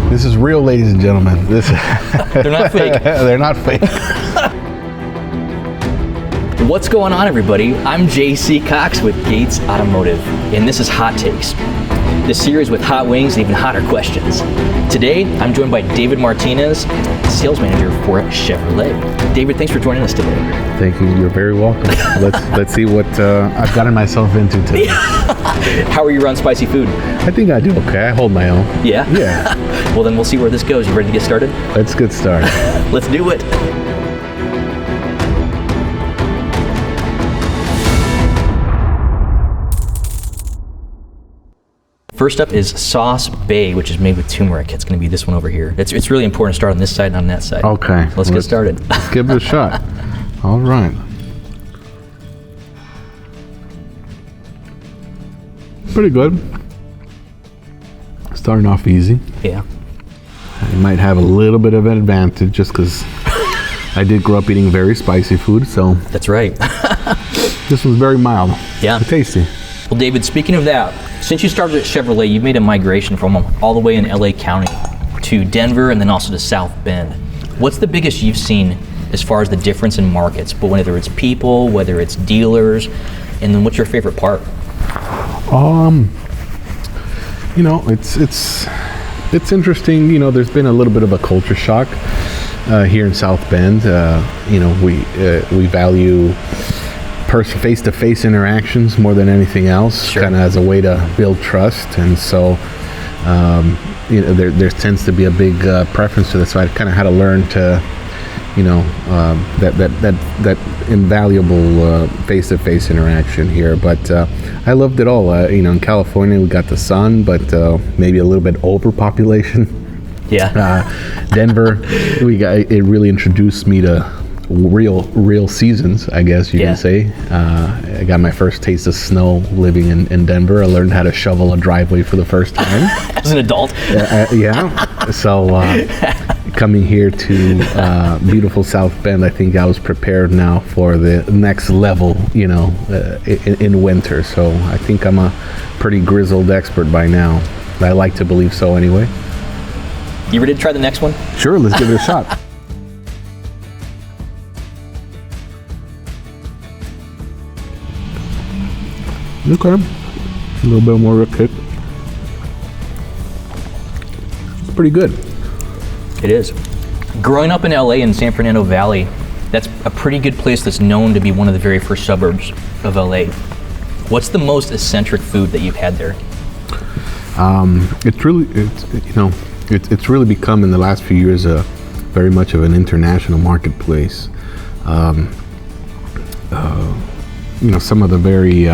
This is real, ladies and gentlemen. They're not fake. They're not fake. What's going on, everybody? I'm JC Cox with Gates Automotive, and this is Hot Takes, the series with hot wings and even hotter questions. Today, I'm joined by David Martinez, sales manager for Chevrolet. David, thanks for joining us today. Thank you. You're very welcome. Let's see what I've gotten myself into today. How are you around spicy food? I think I do okay. I hold my own. Yeah? Yeah. Well, then we'll see where this goes. You ready to get started? Let's get started. Let's do it. First up is Sauce Bay, which is made with turmeric. It's going to be this one over here. It's really important to start on this side and on that side. Okay. Let's get started. Let's give it a shot. All right. Pretty good. Starting off easy. Yeah. You might have a little bit of an advantage just because I did grow up eating very spicy food, so. That's right. This one's very mild. Yeah. But tasty. Well, David, speaking of that, since you started at Chevrolet, you've made a migration from all the way in LA County to Denver and then also to South Bend. What's the biggest you've seen as far as the difference in markets, but whether it's people, whether it's dealers, and then what's your favorite part? You know, it's interesting. You know, there's been a little bit of a culture shock here in South Bend. You know, we value face-to-face interactions more than anything else, sure, kind of as a way to build trust, and so you know, there tends to be a big preference to this. So I kind of had to learn to, you know, that invaluable face-to-face interaction here. But I loved it all. You know, in California we got the sun, but maybe a little bit overpopulation. Yeah. Denver, it really introduced me to real seasons, I guess you can say. I got my first taste of snow living in Denver. I learned how to shovel a driveway for the first time. As an adult? Yeah. So coming here to beautiful South Bend, I think I was prepared now for the next level, you know, in winter. So I think I'm a pretty grizzled expert by now. I like to believe so anyway. You ready to try the next one? Sure, let's give it a shot. Okay, a little bit more of a kick. It's pretty good. It is. Growing up in LA in San Fernando Valley, that's a pretty good place that's known to be one of the very first suburbs of LA. What's the most eccentric food that you've had there? It's really become in the last few years very much of an international marketplace. You know, some of the very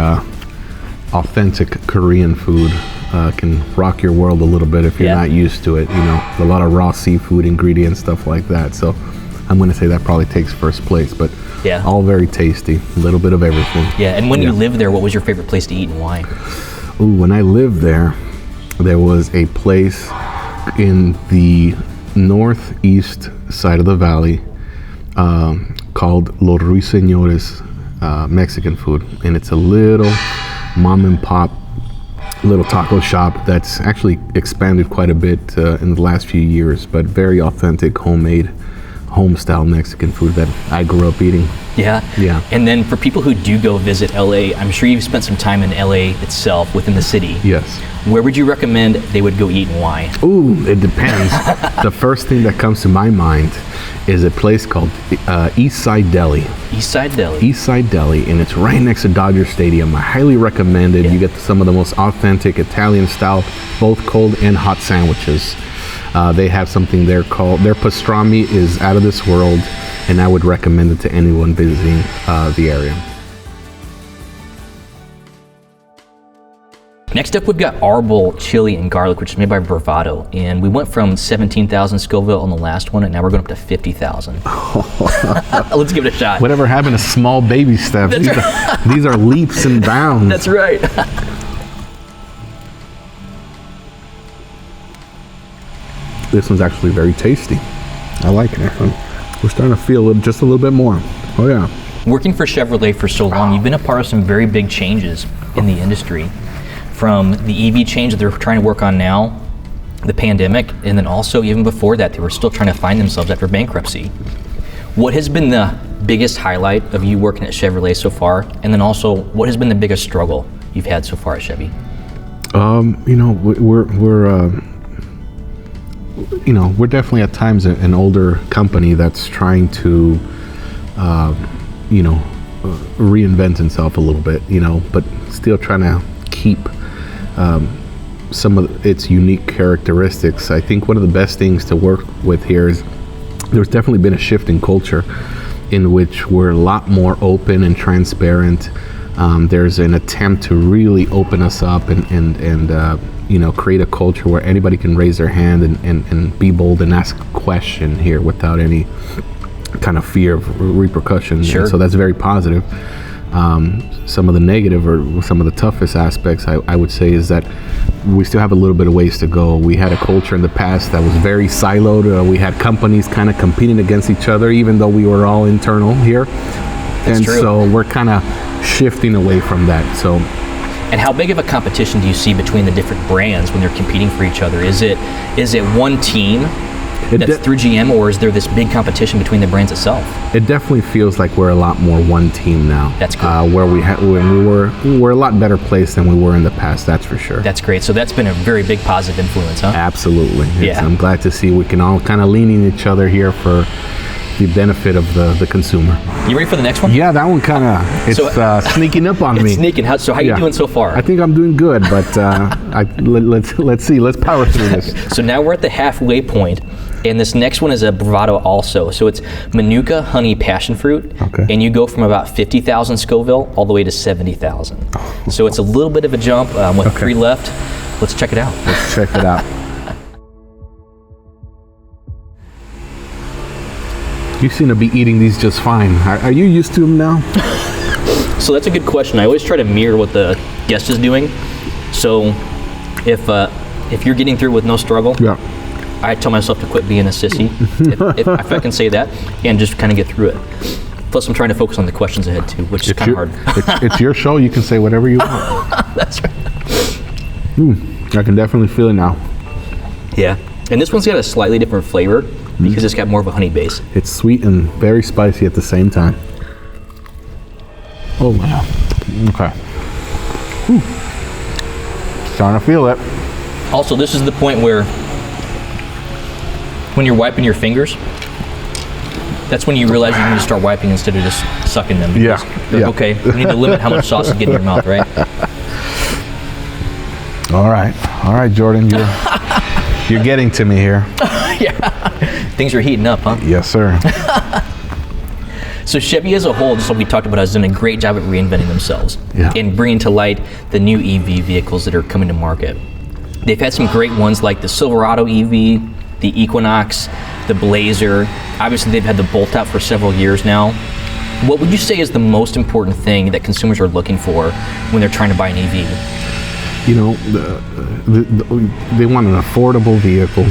authentic Korean food can rock your world a little bit if you're not used to it. You know, a lot of raw seafood ingredients, stuff like that. So I'm going to say that probably takes first place, but all very tasty, a little bit of everything. Yeah, and when you lived there, what was your favorite place to eat and why? Ooh, when I lived there was a place in the northeast side of the valley called Los Ruiseñores Mexican food, and it's a little mom and pop little taco shop that's actually expanded quite a bit in the last few years, but very authentic, homemade, home style Mexican food that I grew up eating. Yeah. And then for people who do go visit LA, I'm sure you've spent some time in LA itself, within the city. Yes. Where would you recommend they would go eat and why? Ooh, it depends. The first thing that comes to my mind is a place called East Side Deli. East Side Deli. East Side Deli, and it's right next to Dodger Stadium. I highly recommend it. You get some of the most authentic Italian style, both cold and hot sandwiches. They have something there called, their pastrami is out of this world, and I would recommend it to anyone visiting the area. Next up, we've got Arbol Chili and Garlic, which is made by Bravado. And we went from 17,000 Scoville on the last one, and now we're going up to 50,000. Let's give it a shot. Whatever happened to small baby steps? These are leaps and bounds. That's right. This one's actually very tasty. I like it. We're starting to feel it just a little bit more. Oh yeah. Working for Chevrolet for so long, you've been a part of some very big changes in the industry. From the EV change that they're trying to work on now, the pandemic, and then also even before that, they were still trying to find themselves after bankruptcy. What has been the biggest highlight of you working at Chevrolet so far? And then also, what has been the biggest struggle you've had so far at Chevy? We're definitely at times an older company that's trying to, reinvent itself a little bit, but still trying to keep some of its unique characteristics. I think one of the best things to work with here is there's definitely been a shift in culture in which we're a lot more open and transparent. There's an attempt to really open us up and create a culture where anybody can raise their hand and be bold and ask a question here without any kind of fear of repercussions. Sure. And so that's very positive. Some of the negative or some of the toughest aspects I would say is that we still have a little bit of ways to go. We had a culture in the past that was very siloed. We had companies kind of competing against each other, even though we were all internal here. That's true. So we're kind of shifting away from that. So, and how big of a competition do you see between the different brands when they're competing for each other? Is it one team that's through GM, or is there this big competition between the brands itself? It definitely feels like we're a lot more one team now. That's good. Where we were a lot better placed than we were in the past. That's for sure. That's great. So that's been a very big positive influence, huh? Absolutely. Yeah. I'm glad to see we can all kind of lean in each other here for the benefit of the consumer. You ready for the next one? Yeah, that one kind of sneaking up on me. It's sneaking. So how you doing so far? I think I'm doing good, but let's see. Let's power through this. So now we're at the halfway point, and this next one is a bravado also. So it's Manuka Honey Passion Fruit, okay. And you go from about 50,000 Scoville all the way to 70,000. So it's a little bit of a jump with 3 left. Let's check it out. Let's check it out. You seem to be eating these just fine. Are you used to them now? So that's a good question. I always try to mirror what the guest is doing. So if you're getting through with no struggle, Yeah. I tell myself to quit being a sissy, if I can say that, and just kind of get through it. Plus, I'm trying to focus on the questions ahead too, which is kind of hard. It's your show. You can say whatever you want. That's right. I can definitely feel it now. Yeah, and this one's got a slightly different flavor because it's got more of a honey base. It's sweet and very spicy at the same time. Oh wow. Okay. Starting to feel it. Also, this is the point where when you're wiping your fingers, that's when you realize you need to start wiping instead of just sucking them. Yeah. Like, okay, we need to limit how much sauce is getting in your mouth, right? All right, Jordan, you're getting to me here. Yeah. Things are heating up, huh? Yes, sir. So Chevy as a whole, just like we talked about, has done a great job at reinventing themselves and bringing to light the new EV vehicles that are coming to market. They've had some great ones like the Silverado EV, the Equinox, the Blazer. Obviously, they've had the Bolt out for several years now. What would you say is the most important thing that consumers are looking for when they're trying to buy an EV? They want an affordable vehicle,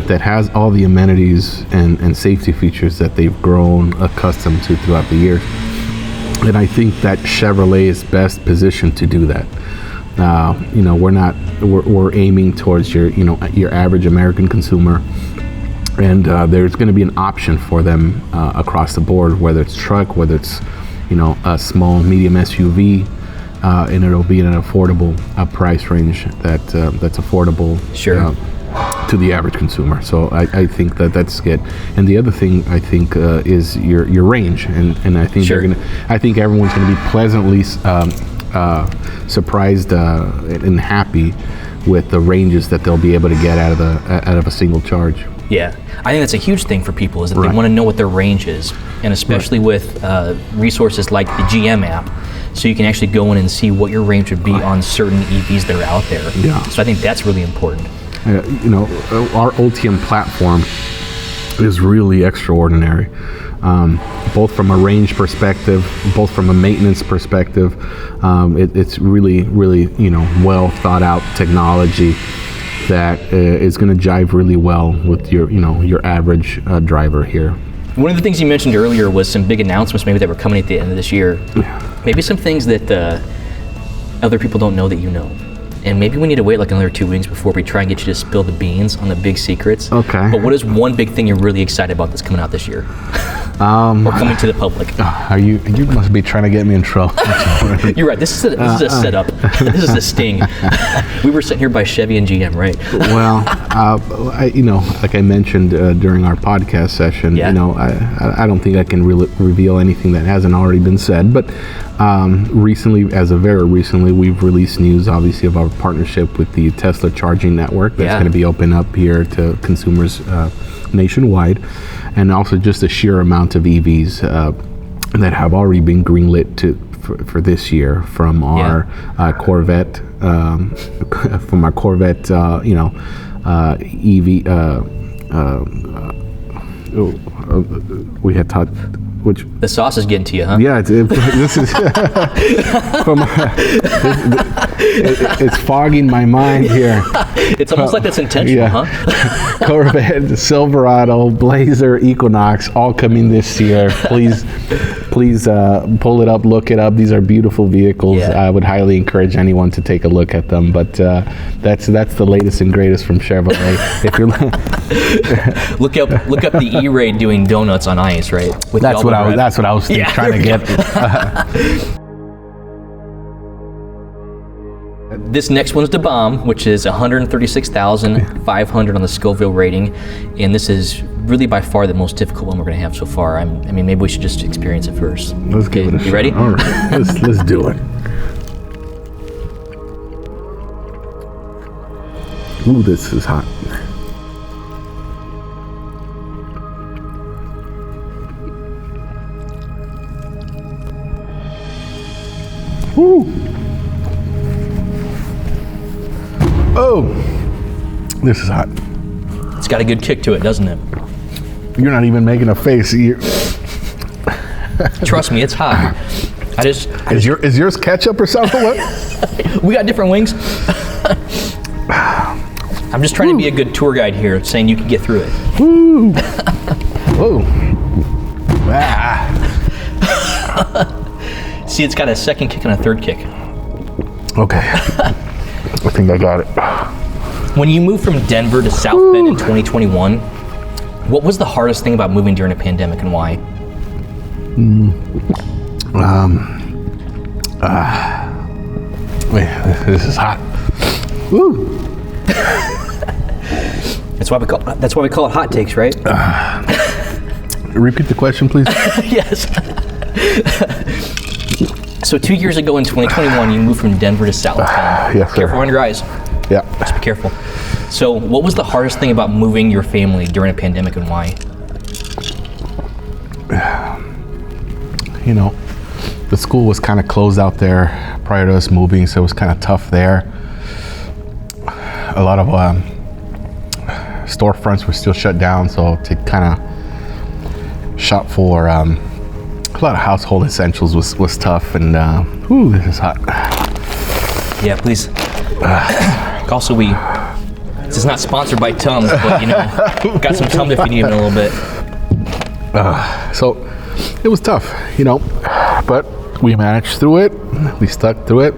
that has all the amenities and safety features that they've grown accustomed to throughout the years. And I think that Chevrolet is best positioned to do that. We're aiming towards your average American consumer, and there's going to be an option for them across the board, whether it's truck, whether it's a small medium SUV, and it'll be in an affordable price range that's affordable. Sure. To the average consumer. So I think that's good. And the other thing I think is your range, and I think I think everyone's going to be pleasantly surprised and happy with the ranges that they'll be able to get out of a single charge. Yeah, I think that's a huge thing for people is that they want to know what their range is, and especially with resources like the GM app, so you can actually go in and see what your range would be on certain EVs that are out there. Yeah. So I think that's really important. Our Ultium platform is really extraordinary, both from a range perspective, both from a maintenance perspective. It's really, really, well thought out technology that is going to jive really well with your average driver here. One of the things you mentioned earlier was some big announcements maybe that were coming at the end of this year. Maybe some things that other people don't know that you know. and maybe we need to wait like another 2 weeks before we try and get you to spill the beans on the big secrets. Okay. But what is one big thing you're really excited about that's coming out this year? Or coming to the public? You must be trying to get me in trouble. You're right. This is a setup. This is a sting. We were sitting here by Chevy and GM, right? Well, like I mentioned during our podcast session, I don't think I can reveal anything that hasn't already been said. But very recently, we've released news, obviously, of our partnership with the Tesla charging network that's going to be open up here to consumers nationwide, and also just the sheer amount of EVs that have already been greenlit for this year from our Corvette, EV. We had taught. Which the sauce is getting to you, huh? Yeah, this is it's fogging my mind here. It's almost like that's intentional, huh? Corvette, Silverado, Blazer, Equinox, all coming this year. Please pull it up, look it up. These are beautiful vehicles. I would highly encourage anyone to take a look at them. But that's the latest and greatest from Chevrolet. If you're look up the E-Ray doing donuts on ice, right? That's what I was trying to get. This next one's the bomb, which is 136,500 on the Scoville rating, and this is really by far the most difficult one we're going to have so far. I mean, maybe we should just experience it first. Let's give it a shot. You ready? All right, let's do it. Ooh, this is hot. Ooh. Oh, this is hot. It's got a good kick to it, doesn't it? You're not even making a face. Trust me, it's hot. Is yours ketchup or something? What? We got different wings. I'm just trying to be a good tour guide here, saying you can get through it. Woo. Whoa. See, it's got a second kick and a third kick. Okay. I think I got it. When you moved from Denver to South Bend in 2021, what was the hardest thing about moving during a pandemic and why? Wait, this is hot. Woo. That's why we call it hot takes, right? Repeat the question, please. Yes. So 2 years ago in 2021, you moved from Denver to South Bend. Yes, sir. Careful on your eyes. Yeah. Just be careful. So what was the hardest thing about moving your family during a pandemic and why? The school was kind of closed out there prior to us moving, so it was kind of tough there. A lot of storefronts were still shut down, so to kind of shop for a lot of household essentials was tough, and this is hot. Yeah, please. Also, this is not sponsored by Tums, but got some Tums if you need them in a little bit. So it was tough, but we managed through it. We stuck through it.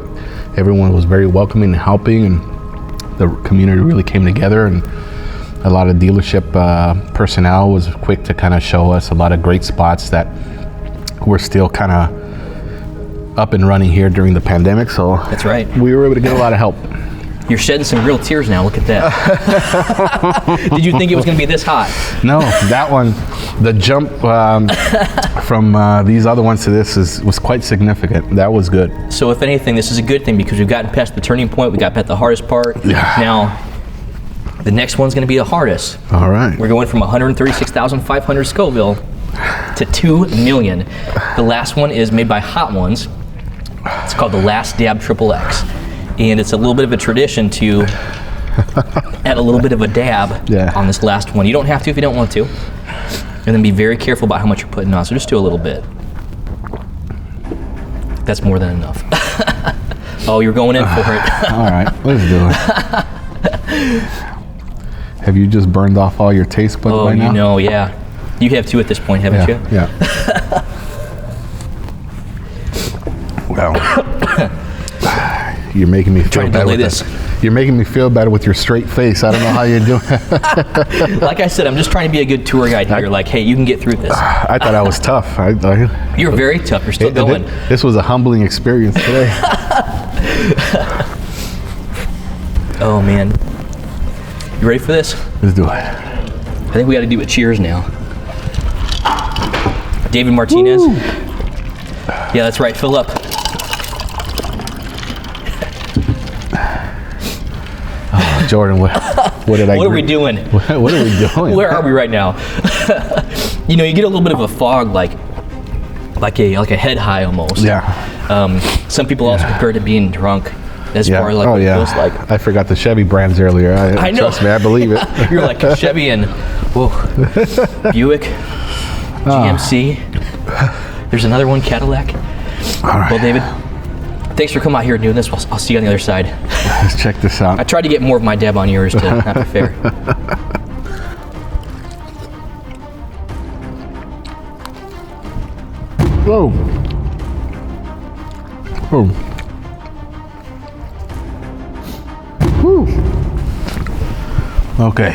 Everyone was very welcoming and helping, and the community really came together, and a lot of dealership personnel was quick to kind of show us a lot of great spots that were still kind of up and running here during the pandemic. So that's right. We were able to get a lot of help. You're shedding some real tears now. Look at that. Did you think it was going to be this hot? No, that one, the jump from these other ones to this was quite significant. That was good. So if anything, this is a good thing because we've gotten past the turning point. We got past the hardest part. Yeah. Now, the next one's going to be the hardest. All right. We're going from 136,500 Scoville to 2 million. The last one is made by Hot Ones. It's called the Last Dab XXX. And it's a little bit of a tradition to add a little bit of a dab on this last one. You don't have to if you don't want to. And then be very careful about how much you're putting on. So just do a little bit. That's more than enough. Oh, you're going in for it. All right, let's do it. Have you just burned off all your taste buds by now? Yeah. You have too at this point, haven't you? Yeah. Well, You're making me feel Trying to bad delay with this. You're making me feel bad with your straight face. I don't know how you're doing. Like I said, I'm just trying to be a good tour guide here. Like, hey, you can get through this. I thought I was tough. You're very tough. You're still going. This was a humbling experience today. Oh man, you ready for this? Let's do it. I think we got to do a cheers now. David Martinez. Woo. Yeah, that's right. Fill up. Oh, Jordan, what did I? What are we doing? What are we doing? Where are we right now? You know, you get a little bit of a fog, like a head high almost. Yeah. Some people also compare it to being drunk. As far as like oh what yeah. it feels like. I forgot the Chevy brands earlier. I know. Trust me, I believe it. You're like Chevy and Buick, GMC. There's another one, Cadillac. All right. Well, David, thanks for coming out here and doing this. I'll see you on the other side. Let's check this out. I tried to get more of my dab on yours to not be fair. Whoa. Oh. Whew. Okay.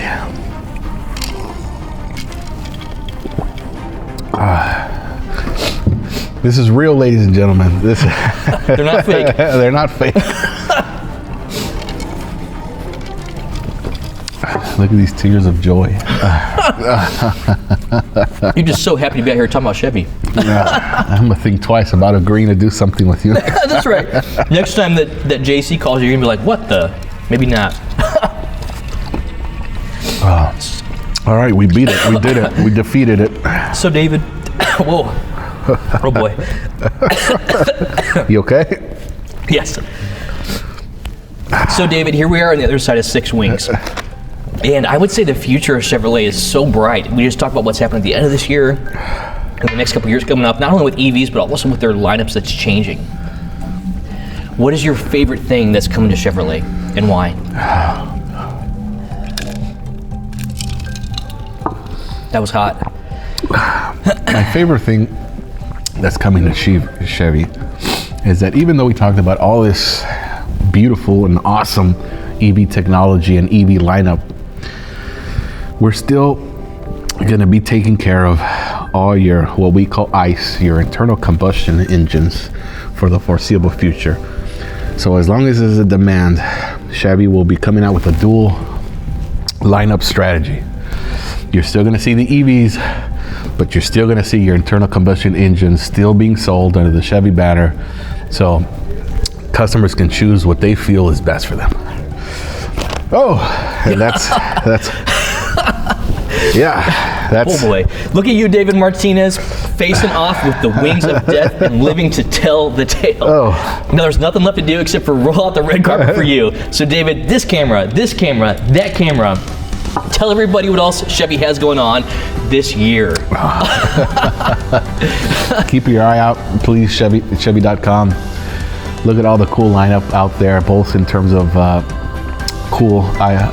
This is real, ladies and gentlemen. This They're not fake. They're not fake. Look at these tears of joy. You're just so happy to be out here talking about Chevy. I'm gonna think twice about agreeing to do something with you. That's right. Next time that JC calls you, you're gonna be like, what the? Maybe not. All right, we beat it. We did it. We defeated it. So David, whoa. Oh boy. You okay? Yes. So David, here we are on the other side of Six Wings. And I would say the future of Chevrolet is so bright. We just talked about what's happening at the end of this year and the next couple of years coming up, not only with EVs, but also with their lineups that's changing. What is your favorite thing that's coming to Chevrolet and why? That was hot. My favorite thing that's coming to Chevy is that even though we talked about all this beautiful and awesome EV technology and EV lineup, we're still going to be taking care of all your what we call ICE, your internal combustion engines, for the foreseeable future. So as long as there's a demand, Chevy will be coming out with a dual lineup strategy. You're still going to see the EVs, but you're still going to see your internal combustion engines still being sold under the Chevy banner, so customers can choose what they feel is best for them. Oh, and that's yeah, that's. Oh boy, look at you, David Martinez, facing off with the wings of death and living to tell the tale. Oh. Now there's nothing left to do except for roll out the red carpet for you. So David, this camera, that camera, tell everybody what else Chevy has going on this year. Keep your eye out, please, Chevy.com. Look at all the cool lineup out there, both in terms of cool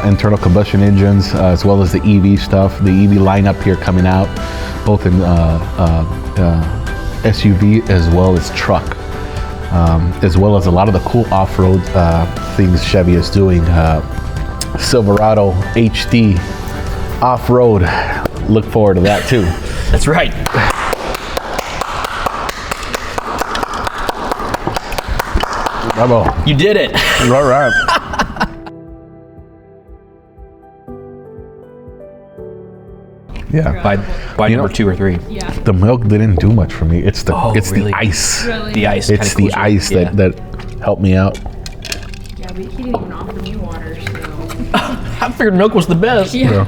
internal combustion engines, as well as the EV stuff, the EV lineup here coming out, both in SUV as well as truck, as well as a lot of the cool off-road things Chevy is doing. Silverado HD off-road. Look forward to that too. That's right. Bravo. You did it. All right. Yeah. By number 2 or 3. Yeah. The milk didn't do much for me. It's the really? the ice. Really? The ice. It's kinda the cools ice you. Yeah. that helped me out. Yeah, but he didn't even offer me water, so. I figured milk was the best. Yeah.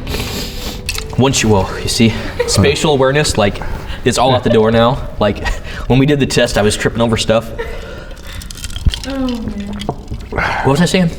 Once you see, spatial awareness, like, it's all out the door now. Like, when we did the test, I was tripping over stuff. Oh, man. What was I saying?